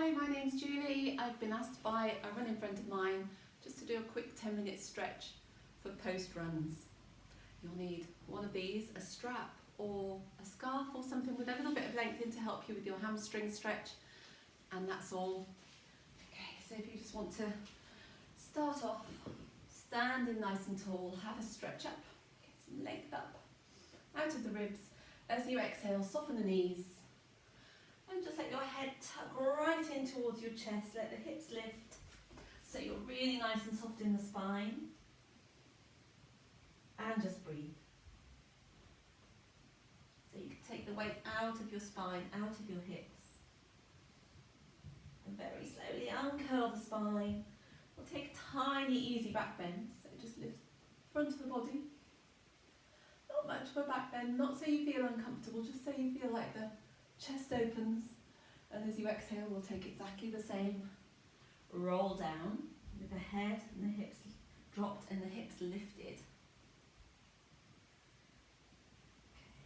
Hi, my name's Julie. I've been asked by a running friend of mine just to do a quick 10-minute stretch for post runs. You'll need one of these, a strap or a scarf or something with a little bit of length in to help you with your hamstring stretch, and that's all. Okay, so if you just want to start off standing nice and tall, have a stretch up, get some length up out of the ribs. As you exhale, soften the knees. And just let your head tuck right in towards your chest, let the hips lift so you're really nice and soft in the spine. And just breathe. So you can take the weight out of your spine, out of your hips. And very slowly uncurl the spine. We'll take a tiny easy back bend, so just lift the front of the body. Not much of a back bend, not so you feel uncomfortable, just so you feel like the chest opens, and as you exhale we'll take exactly the same. Roll down with the head and the hips dropped and the hips lifted.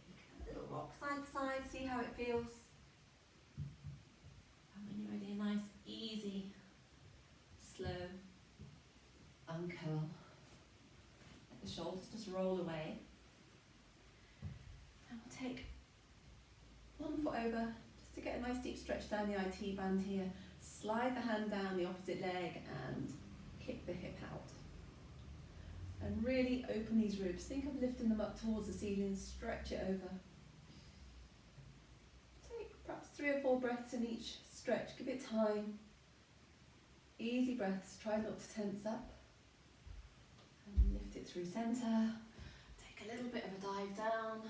Okay, a little rock side to side, see how it feels. And when you're ready, a nice, easy, slow uncurl. Let the shoulders just roll away. And we'll take one foot over, just to get a nice deep stretch down the IT band here. Slide the hand down the opposite leg and kick the hip out. And really open these ribs. Think of lifting them up towards the ceiling, stretch it over. Take perhaps 3 or 4 breaths in each stretch, give it time. Easy breaths, try not to tense up. And lift it through centre. Take a little bit of a dive down.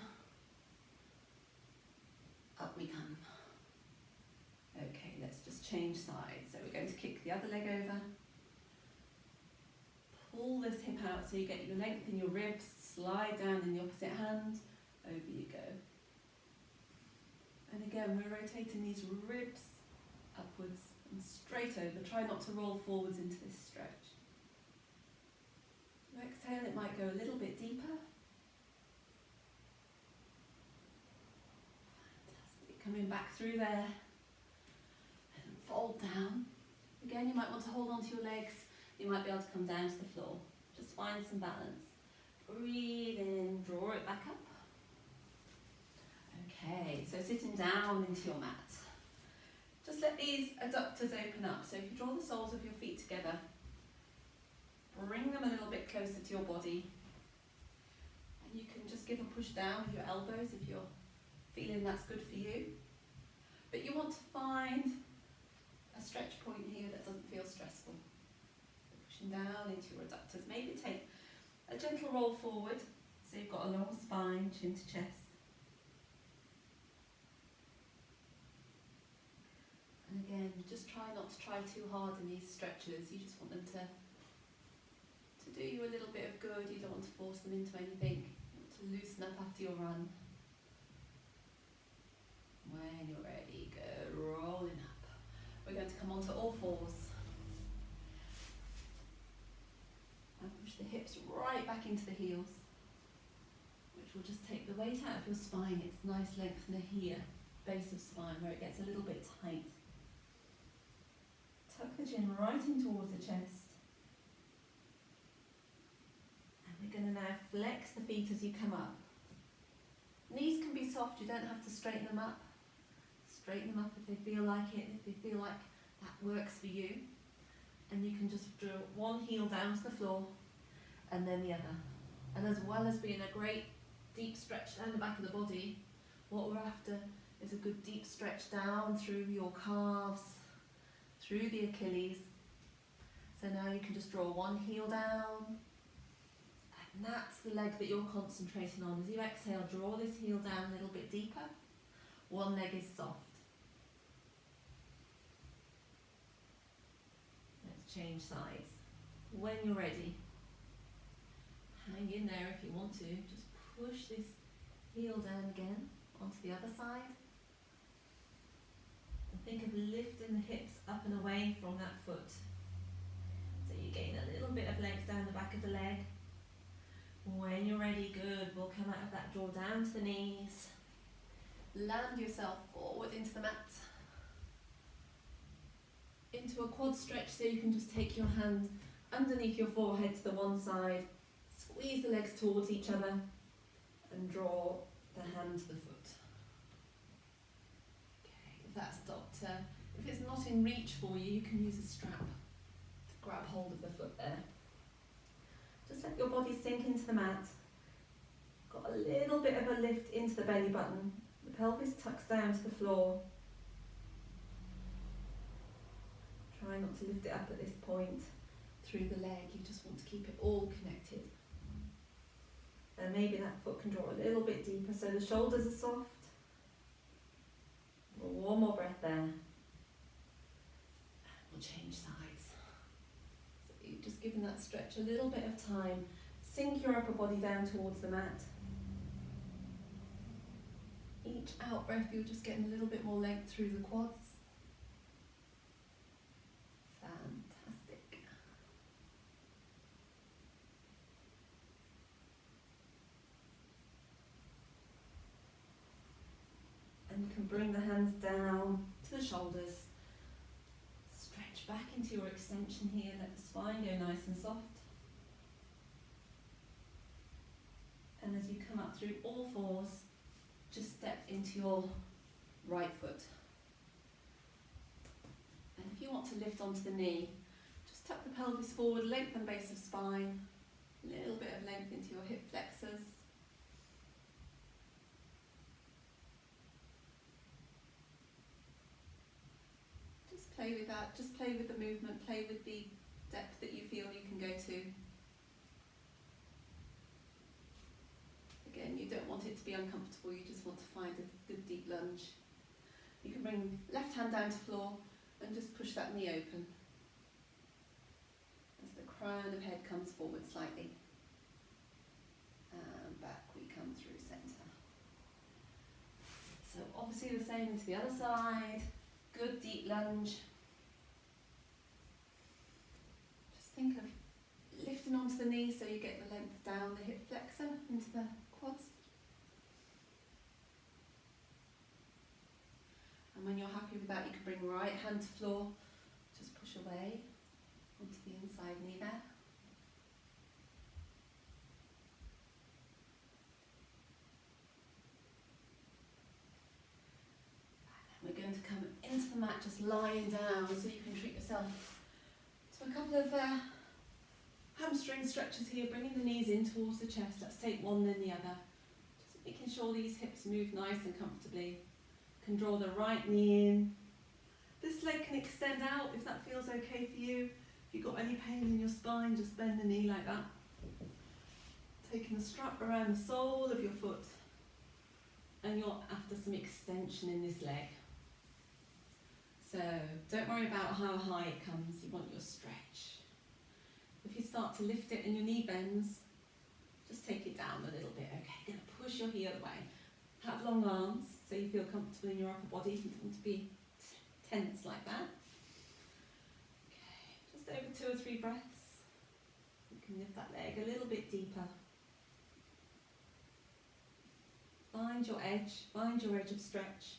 Up we come. Okay, let's just change sides. So we're going to kick the other leg over. Pull this hip out so you get your length in your ribs. Slide down in the opposite hand. Over you go. And again, we're rotating these ribs upwards and straight over. Try not to roll forwards into this stretch. You exhale, it might go a little bit deeper. Coming back through there and fold down. Again, you might want to hold on to your legs. You might be able to come down to the floor. Just find some balance. Breathe in, draw it back up. Okay, so sitting down into your mat. Just let these adductors open up. So if you draw the soles of your feet together, bring them a little bit closer to your body. And you can just give a push down with your elbows if you're feeling that's good for you. But you want to find a stretch point here that doesn't feel stressful. So pushing down into your adductors. Maybe take a gentle roll forward so you've got a long spine, chin to chest. And again, just try not to try too hard in these stretches. You just want them to do you a little bit of good. You don't want to force them into anything. You want to loosen up after your run. When you're ready, go rolling up. We're going to come onto all fours. And push the hips right back into the heels, which will just take the weight out of your spine. It's nice lengthener here, base of spine, where it gets a little bit tight. Tuck the chin right in towards the chest. And we're going to now flex the feet as you come up. Knees can be soft, you don't have to straighten them up. Straighten them up if they feel like it, if they feel like that works for you. And you can just draw one heel down to the floor and then the other. And as well as being a great deep stretch down the back of the body, what we're after is a good deep stretch down through your calves, through the Achilles. So now you can just draw one heel down. And that's the leg that you're concentrating on. As you exhale, draw this heel down a little bit deeper. One leg is soft. Let's change sides. When you're ready, hang in there if you want to. Just push this heel down again onto the other side. And think of lifting the hips up and away from that foot. So you gain a little bit of length down the back of the leg. When you're ready, good. We'll come out of that, draw down to the knees. Land yourself forward into the mat. into a quad stretch, so you can just take your hand underneath your forehead to the one side, squeeze the legs towards each other and draw the hand to the foot. Okay, if that's stopped, if it's not in reach for you, you can use a strap to grab hold of the foot there. Just let your body sink into the mat. Got a little bit of a lift into the belly button. The pelvis tucks down to the floor. Try not to lift it up at this point through the leg. You just want to keep it all connected. And maybe that foot can draw a little bit deeper so the shoulders are soft. One more breath there. We'll change sides. So you've just given that stretch a little bit of time. Sink your upper body down towards the mat. Each out breath, you're just getting a little bit more length through the quads. Fantastic. And you can bring the hands down to the shoulders. Stretch back into your extension here. Let the spine go nice and soft. And as you come up through all fours, just step into your right foot. And if you want to lift onto the knee, just tuck the pelvis forward, lengthen base of spine, a little bit of length into your hip flexors. Just play with that, just play with the movement, play with the depth that you feel you can go to. Again, you don't want it to be uncomfortable, you just want to find a good deep lunge. You can bring left hand down to floor and just push that knee open as the crown of head comes forward slightly. And back we come through centre. So obviously the same to the other side. Good deep lunge. Just think of lifting onto the knee so you get the length down the hip flexor into the quads. And when you're happy with that, you can bring right hand to floor, just push away onto the inside knee there. And then we're going to come into the mat, just lying down, so you can treat yourself to a couple of hamstring stretches here, bringing the knees in towards the chest. Let's take one then the other. Just making sure these hips move nice and comfortably. Can draw the right knee in. This leg can extend out if that feels okay for you. If you've got any pain in your spine, just bend the knee like that. Taking the strap around the sole of your foot. And you're after some extension in this leg. So don't worry about how high it comes, you want your stretch. If you start to lift it and your knee bends, just take it down a little bit. Okay, going to push your heel away. Have long arms so you feel comfortable in your upper body. You don't want to be tense like that. Okay, just over 2 or 3 breaths. You can lift that leg a little bit deeper. Find your edge of stretch.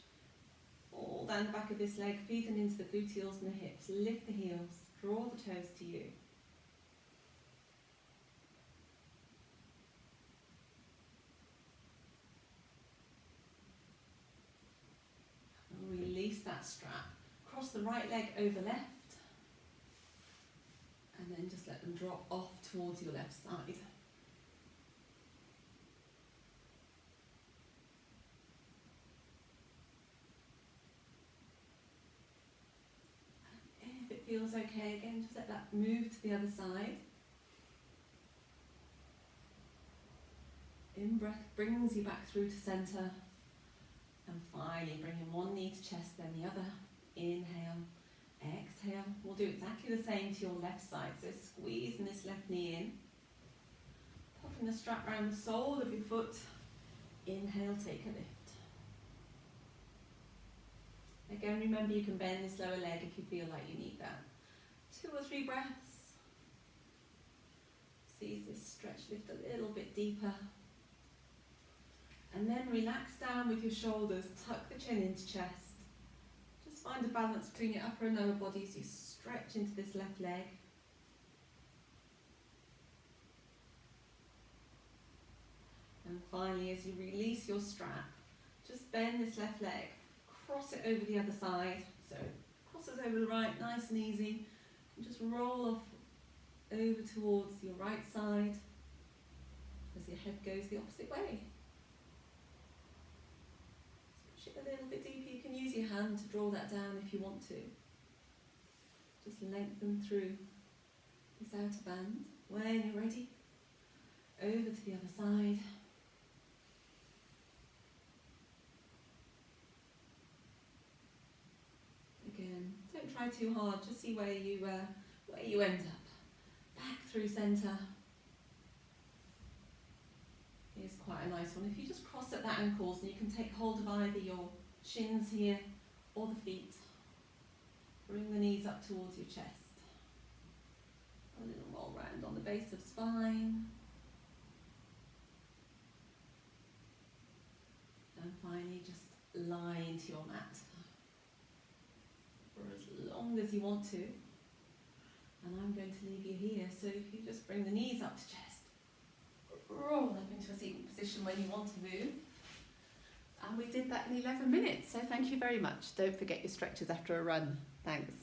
All down the back of this leg, feeding into the gluteals and the hips. Lift the heels, draw the toes to you. Release that strap. Cross the right leg over left. And then just let them drop off towards your left side. If it feels okay, again, just let that move to the other side. In-breath brings you back through to centre. And finally, bringing one knee to chest, then the other. Inhale, exhale. We'll do exactly the same to your left side. So squeezing this left knee in. Popping the strap around the sole of your foot. Inhale, take a lift. Again, remember you can bend this lower leg if you feel like you need that. 2 or 3 breaths. Seize this stretch, lift a little bit deeper. And then relax down with your shoulders, tuck the chin into chest. Just find a balance between your upper and lower body as you stretch into this left leg. And finally, as you release your strap, just bend this left leg, cross it over the other side. So crosses over the right, nice and easy. And just roll off over towards your right side as your head goes the opposite way. Just push it a little bit deeper. You can use your hand to draw that down if you want to. Just lengthen through this outer band. When you're ready, over to the other side. Again, don't try too hard, just see where you end up. Back through centre. Here's quite a nice one. If you just cross at the ankles, and you can take hold of either your shins here or the feet. Bring the knees up towards your chest. A little roll round on the base of spine. And finally just lie into your mat for as long as you want to. And I'm going to leave you here. So if you just bring the knees up to chest, roll up into a seated position when you want to move. And we did that in 11 minutes. So thank you very much. Don't forget your stretches after a run. Thanks.